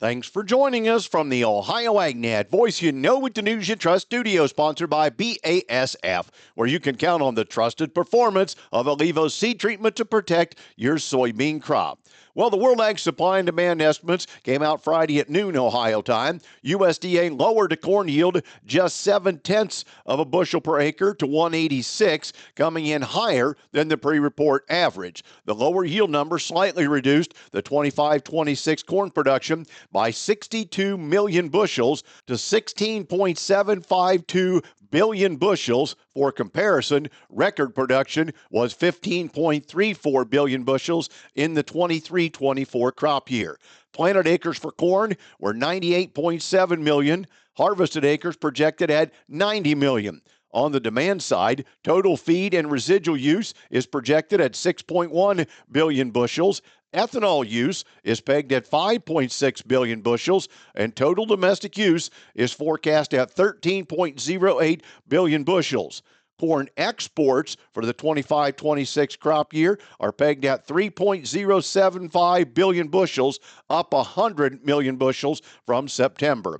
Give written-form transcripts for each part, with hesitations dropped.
Thanks for joining us from the Ohio AgNet Voice You Know with the News You Trust studio, sponsored by BASF, where you can count on the trusted performance of Alevos seed treatment to protect your soybean crop. Well, the World Ag Supply and Demand estimates came out Friday at noon Ohio time. USDA lowered the corn yield just 0.7 of a bushel per acre to 186, coming in higher than the pre-report average. The lower yield number slightly reduced the 25-26 corn production by 62 million bushels to 16.752 billion bushels. For comparison, record production was 15.34 billion bushels in the 23-24 crop year. Planted acres for corn were 98.7 million. Harvested acres projected at 90 million. On the demand side, total feed and residual use is projected at 6.1 billion bushels. Ethanol use is pegged at 5.6 billion bushels, and total domestic use is forecast at 13.08 billion bushels. Corn exports for the 25-26 crop year are pegged at 3.075 billion bushels, up 100 million bushels from September.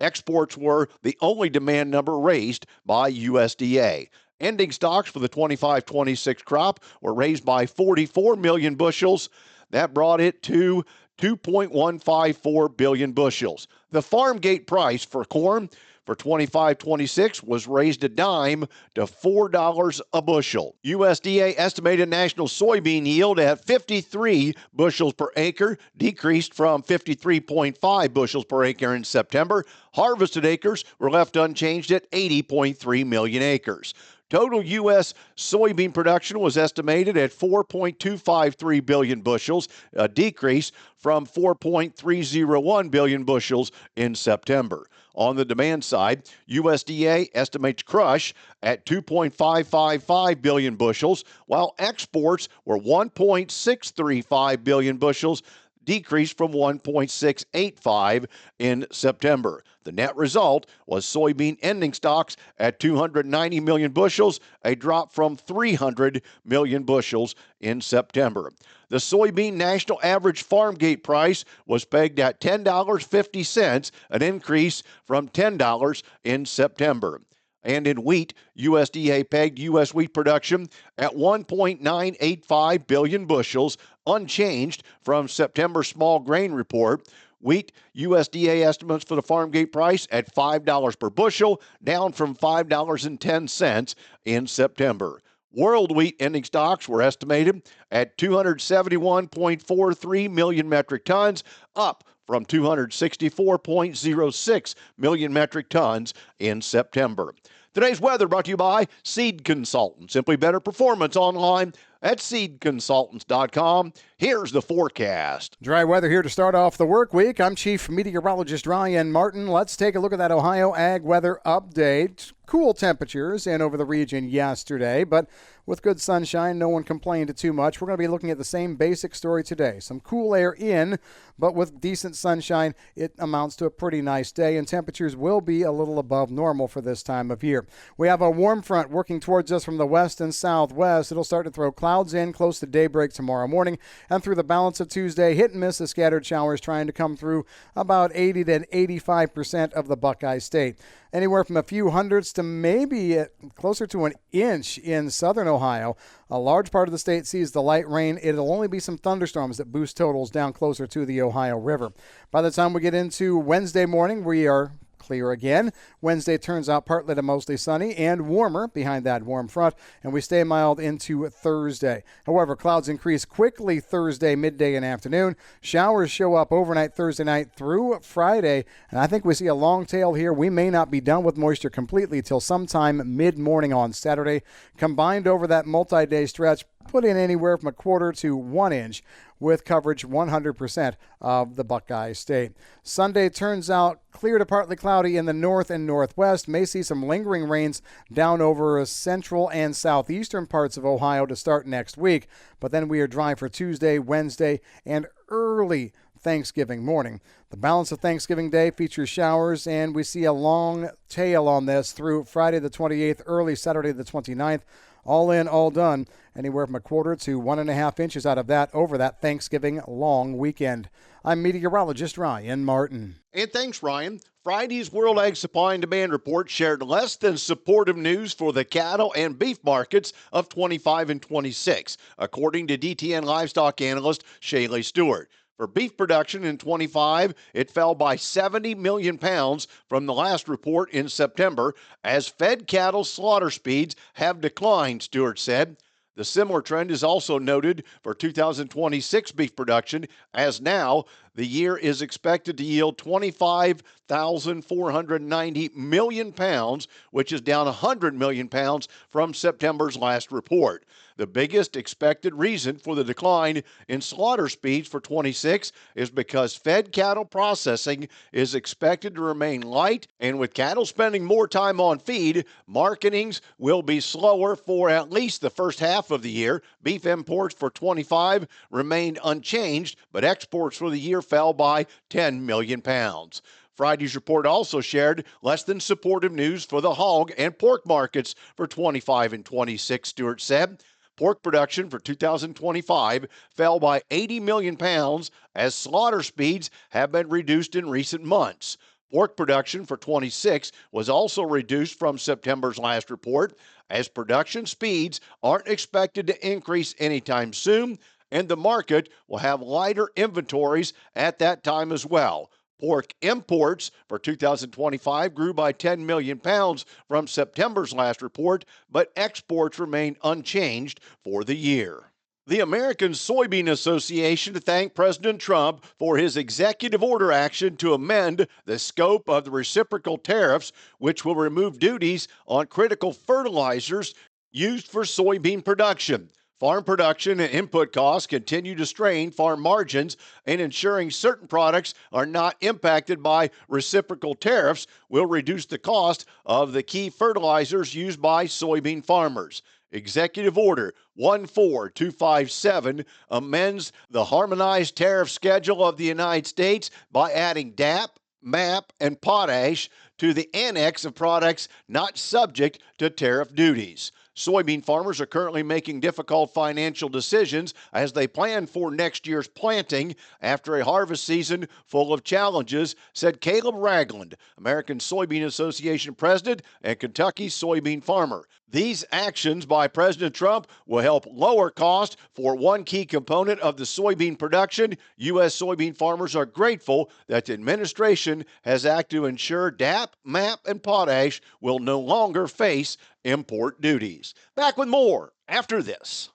Exports were the only demand number raised by USDA. Ending stocks for the 25-26 crop were raised by 44 million bushels. That brought it to 2.154 billion bushels. The farm gate price for corn for 25-26 was raised a dime to $4 a bushel. USDA estimated national soybean yield at 53 bushels per acre, decreased from 53.5 bushels per acre in September. Harvested acres were left unchanged at 80.3 million acres. Total U.S. soybean production was estimated at 4.253 billion bushels, a decrease from 4.301 billion bushels in September. On the demand side, USDA estimates crush at 2.555 billion bushels, while exports were 1.635 billion bushels, decreased from 1.685 in September. The net result was soybean ending stocks at 290 million bushels, a drop from 300 million bushels in September. The soybean national average farm gate price was pegged at $10.50, an increase from $10 in September. And in wheat, USDA pegged U.S. wheat production at 1.985 billion bushels, unchanged from September small grain report. Wheat USDA estimates for the farm gate price at $5 per bushel, down from $5.10 in September. World wheat ending stocks were estimated at 271.43 million metric tons, up from 264.06 million metric tons in September. Today's weather brought to you by Seed Consultants. Simply better performance online at seedconsultants.com. Here's the forecast. Dry weather here to start off the work week. I'm Chief Meteorologist Ryan Martin. Let's take a look at that Ohio Ag weather update. Cool temperatures in over the region yesterday, but with good sunshine, no one complained too much. We're going to be looking at the same basic story today. Some cool air in, but with decent sunshine, it amounts to a pretty nice day, and temperatures will be a little above normal for this time of year. We have a warm front working towards us from the west and southwest. It'll start to throw clouds in close to daybreak tomorrow morning, and through the balance of Tuesday, hit and miss of scattered showers trying to come through about 80 to 85% of the Buckeye State. Anywhere from a few hundredths to maybe closer to an inch in southern Ohio. A large part of the state sees the light rain. It'll only be some thunderstorms that boost totals down closer to the Ohio River. By the time we get into Wednesday morning, we are clear again. Wednesday turns out partly to mostly sunny and warmer behind that warm front, and we stay mild into Thursday. However, clouds increase quickly Thursday midday and afternoon. Showers show up overnight Thursday night through Friday, and I think we see a long tail here. We may not be done with moisture completely till sometime mid-morning on Saturday. Combined over that multi-day stretch, put in anywhere from a quarter to 1 inch with coverage 100% of the Buckeye State. Sunday turns out clear to partly cloudy in the north and northwest. May see some lingering rains down over central and southeastern parts of Ohio to start next week. But then we are dry for Tuesday, Wednesday, and early Thanksgiving morning. The balance of Thanksgiving Day features showers, and we see a long tail on this through Friday the 28th, early Saturday the 29th. all in, all done. Anywhere from a quarter to 1.5 inches out of that over that Thanksgiving long weekend. I'm meteorologist Ryan Martin. And thanks, Ryan. Friday's World Ag Supply and Demand Report shared less than supportive news for the cattle and beef markets of 25 and 26, according to DTN livestock analyst Shaylee Stewart. For beef production in 25, it fell by 70 million pounds from the last report in September, as fed cattle slaughter speeds have declined, Stewart said. The similar trend is also noted for 2026 beef production, as now the year is expected to yield 25,490 million pounds, which is down 100 million pounds from September's last report. The biggest expected reason for the decline in slaughter speeds for 26 is because fed cattle processing is expected to remain light, and with cattle spending more time on feed, marketings will be slower for at least the first half of the year. Beef imports for 25 remained unchanged, but exports for the year fell by 10 million pounds. Friday's report also shared less than supportive news for the hog and pork markets for 25 and 26, Stewart said. Pork production for 2025 fell by 80 million pounds as slaughter speeds have been reduced in recent months. Pork production for 26 was also reduced from September's last report, as production speeds aren't expected to increase anytime soon, and the market will have lighter inventories at that time as well. Pork imports for 2025 grew by 10 million pounds from September's last report, but exports remain unchanged for the year. The American Soybean Association thanked President Trump for his executive order action to amend the scope of the reciprocal tariffs, which will remove duties on critical fertilizers used for soybean production. Farm production and input costs continue to strain farm margins, and ensuring certain products are not impacted by reciprocal tariffs will reduce the cost of the key fertilizers used by soybean farmers. Executive Order 14257 amends the harmonized tariff schedule of the United States by adding DAP, MAP, and potash to the annex of products not subject to tariff duties. Soybean farmers are currently making difficult financial decisions as they plan for next year's planting after a harvest season full of challenges, said Caleb Ragland, American Soybean Association president and Kentucky soybean farmer. These actions by President Trump will help lower costs for one key component of the soybean production. U.S. soybean farmers are grateful that the administration has acted to ensure DAP, MAP, and potash will no longer face import duties. Back with more after this.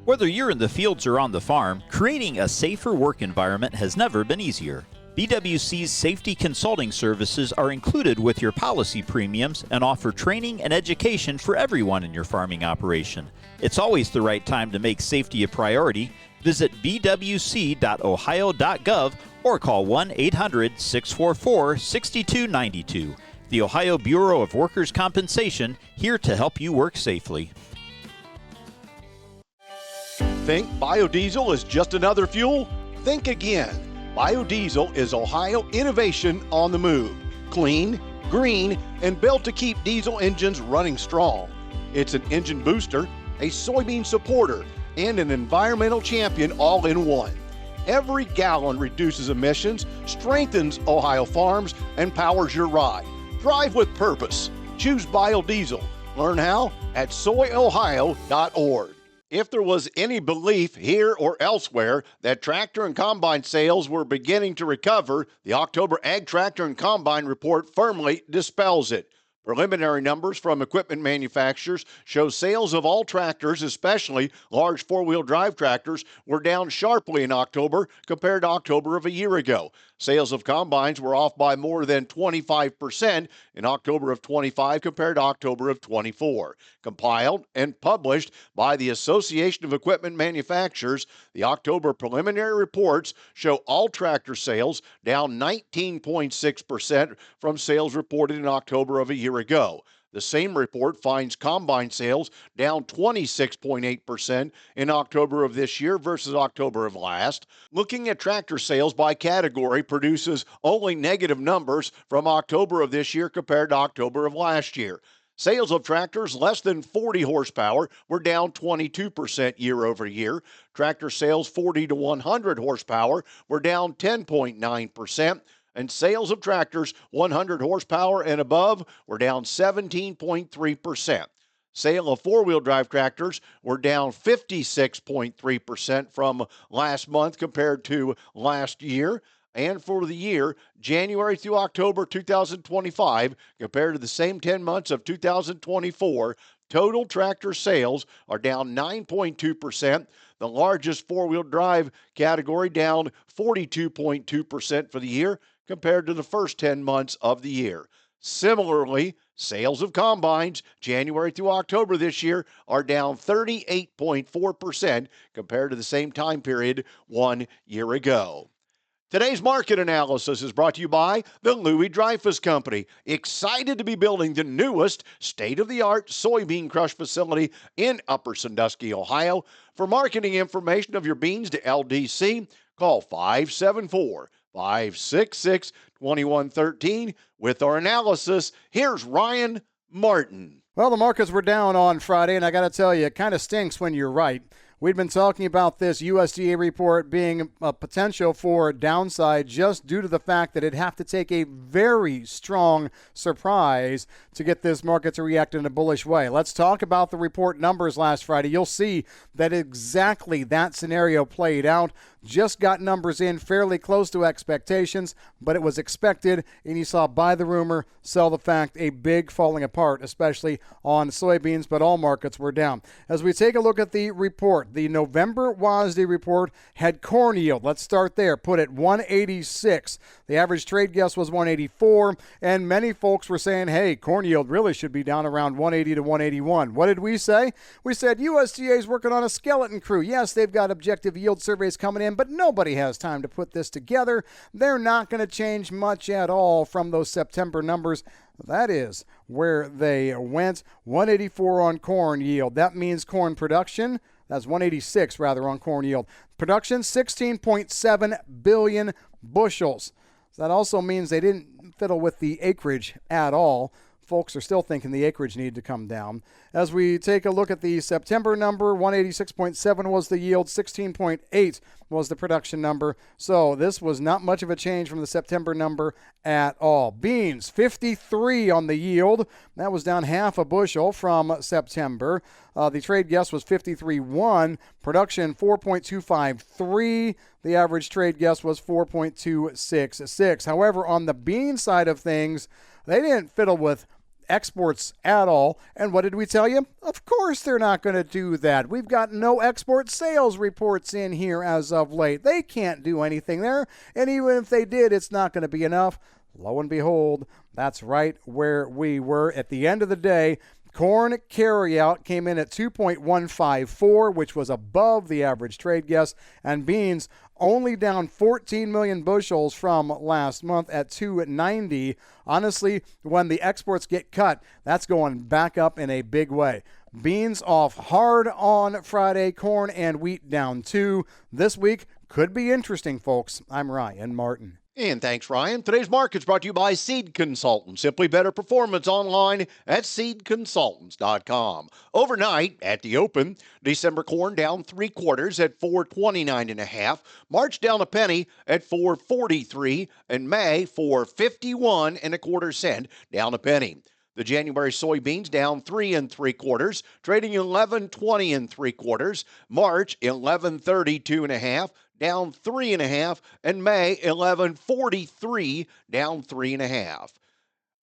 Whether you're in the fields or on the farm, creating a safer work environment has never been easier. BWC's safety consulting services are included with your policy premiums and offer training and education for everyone in your farming operation. It's always the right time to make safety a priority. Visit bwc.ohio.gov or call 1-800-644-6292. The Ohio Bureau of Workers' Compensation, here to help you work safely. Think biodiesel is just another fuel? Think again. Biodiesel is Ohio innovation on the move. Clean, green, and built to keep diesel engines running strong. It's an engine booster, a soybean supporter, and an environmental champion all in one. Every gallon reduces emissions, strengthens Ohio farms, and powers your ride. Drive with purpose. Choose biodiesel. Learn how at soyohio.org. If there was any belief here or elsewhere that tractor and combine sales were beginning to recover, the October Ag Tractor and Combine report firmly dispels it. Preliminary numbers from equipment manufacturers show sales of all tractors, especially large four-wheel drive tractors, were down sharply in October compared to October of a year ago. Sales of combines were off by more than 25% in October of 25 compared to October of 24. Compiled and published by the Association of Equipment Manufacturers, the October preliminary reports show all tractor sales down 19.6% from sales reported in October of a year ago. The same report finds combine sales down 26.8% in October of this year versus October of last. Looking at tractor sales by category produces only negative numbers from October of this year compared to October of last year. Sales of tractors less than 40 horsepower were down 22% year over year. Tractor sales 40 to 100 horsepower were down 10.9%. And sales of tractors 100 horsepower and above were down 17.3%. Sale of four-wheel drive tractors were down 56.3% from last month compared to last year. And for the year, January through October 2025, compared to the same 10 months of 2024, total tractor sales are down 9.2%. The largest four-wheel drive category down 42.2% for the year compared to the first 10 months of the year. Similarly, sales of combines January through October this year are down 38.4% compared to the same time period 1 year ago. Today's market analysis is brought to you by the Louis Dreyfus Company. Excited to be building the newest state-of-the-art soybean crush facility in Upper Sandusky, Ohio. For marketing information of your beans to LDC, call 574-566-2113. With our analysis, here's Ryan Martin. Well, the markets were down on Friday, and I got to tell you, it kind of stinks when you're right. We'd been talking about this USDA report being a potential for downside just due to the fact that it'd have to take a very strong surprise to get this market to react in a bullish way. Let's talk about the report numbers last Friday. You'll see that exactly that scenario played out. Just got numbers in fairly close to expectations, but it was expected, and you saw buy the rumor, sell the fact, a big falling apart, especially on soybeans, but all markets were down. As we take a look at the report, the November WASDE report had corn yield. Let's start there. Put at 186. The average trade guess was 184, and many folks were saying, hey, corn yield really should be down around 180 to 181. What did we say? We said USDA is working on a skeleton crew. Yes, they've got objective yield surveys coming in, but nobody has time to put this together. They're not going to change much at all from those September numbers. That is where they went. 184 on corn yield. That means corn production. That's 186 rather on corn yield. Production 16.7 billion bushels. So that also means they didn't fiddle with the acreage at all. Folks are still thinking the acreage needed to come down. As we take a look at the September number, 186.7 was the yield, 16.8 was the production number. So this was not much of a change from the September number at all. Beans, 53 on the yield. That was down half a bushel from September. The trade guess was 53.1. Production, 4.253. The average trade guess was 4.266. However, on the bean side of things, they didn't fiddle with exports at all. And what did we tell you? Of course they're not going to do that. We've got no export sales reports in here as of late. They can't do anything there. And even if they did, it's not going to be enough. Lo and behold, that's right where we were. At the end of the day, corn carryout came in at 2.154, which was above the average trade guess, and beans only down 14 million bushels from last month at 290. Honestly, when the exports get cut, that's going back up in a big way. Beans off hard on Friday, corn and wheat down 2. This week could be interesting, folks. I'm Ryan Martin. And thanks, Ryan. Today's market's brought to you by Seed Consultants. Simply better performance online at seedconsultants.com. Overnight at the open, December corn down 3/4 at 429.5. March down a penny at 443, and May 451.25 cents down a penny. The January soybeans down 3 3/4, trading 11.20 3/4. March 11.32.5. Down 3.5, and May 11.43, down 3.5.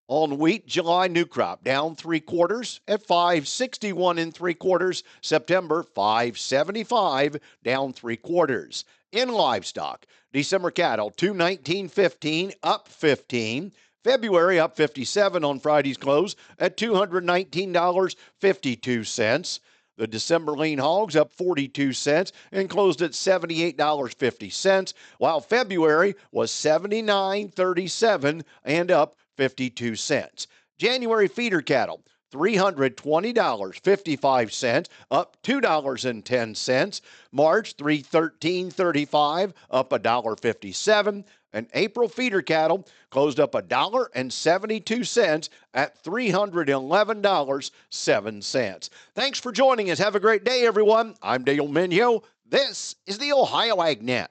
On wheat, July new crop down 3/4 at 561 3/4. September 575, down 3/4. In livestock, December cattle 219.15, up 15. February up 57 on Friday's close at $219.52. The December lean hogs up 42 cents and closed at $78.50, while February was $79.37 and up 52 cents. January feeder cattle $320.55, up $2.10. March, $313.35, up $1.57. And April feeder cattle closed up $1.72 at $311.07. Thanks for joining us. Have a great day, everyone. I'm Dale Minyo. This is the Ohio AgNet.